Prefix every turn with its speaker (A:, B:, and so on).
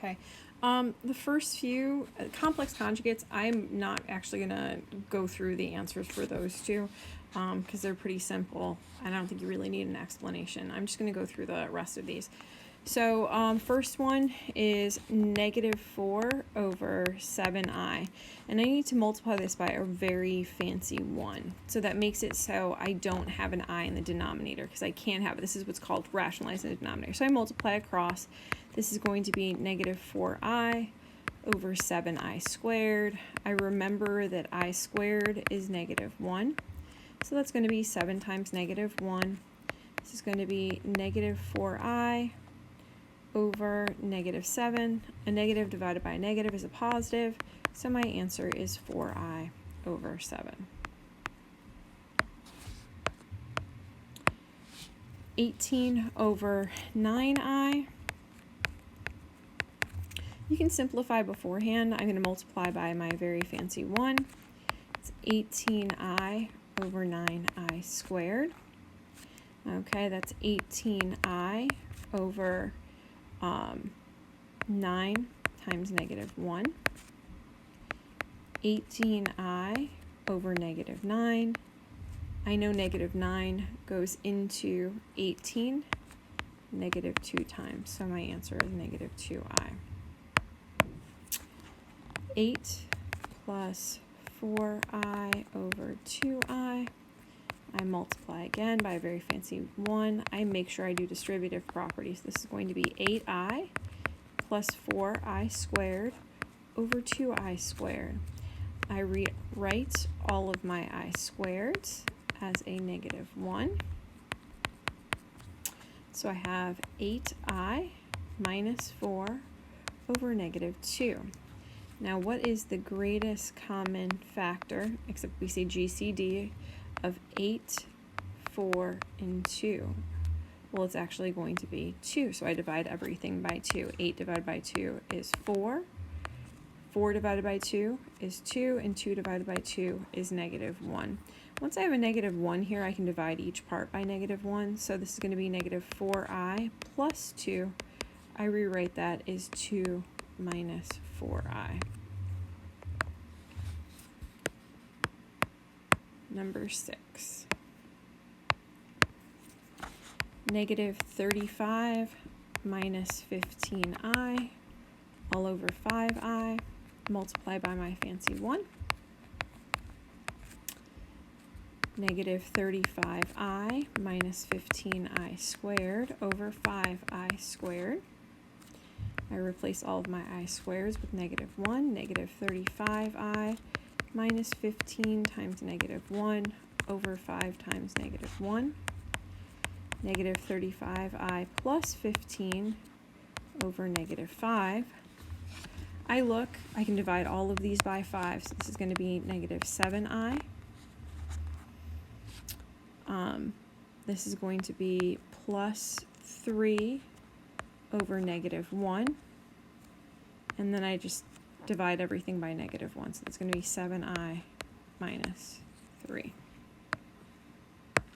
A: Okay. The first few complex conjugates, I'm not actually going to go through the answers for those two because they're pretty simple. I don't think you really need an explanation. I'm just going to go through the rest of these. So first one is -4 over 7i. And I need to multiply this by a very fancy 1. So that makes it so I don't have an I in the denominator because I can't have it. This is what's called rationalizing the denominator. So I multiply across. This is going to be -4i over 7i squared. I remember that I squared is -1. So that's going to be 7 times -1. This is going to be -4i over -7. A negative divided by a negative is a positive, so my answer is 4i over 7. 18 over 9i. You can simplify beforehand. I'm going to multiply by my very fancy 1. It's 18i over 9i squared. Okay, that's 18i over 9 times -1. 18i over -9. I know -9 goes into 18 -2 times, so my answer is -2i. 8 plus 4i over 2i. I multiply again by a very fancy 1. I make sure I do distributive properties. This is going to be 8i plus 4i squared over 2i squared. I rewrite all of my I squareds as a -1. So I have 8i minus 4 over -2. Now what is the greatest common factor, except we say GCD, of 8, 4, and 2? Well, it's actually going to be 2, so I divide everything by 2. 8 divided by 2 is 4. 4 divided by 2 is 2, and 2 divided by 2 is -1. Once I have a -1 here, I can divide each part by -1, so this is going to be -4i plus 2. I rewrite that as 2 minus 4i. Number 6. -35 minus 15i all over 5i. Multiply by my fancy 1. -35i minus 15i squared over 5i squared. I replace all of my I squares with -1. -35i minus 15 times -1 over 5 times -1. -35i plus 15 over -5. I can divide all of these by 5, so this is going to be -7i. This is going to be plus 3 over -1. And then I just divide everything by -1, so it's going to be 7i minus 3.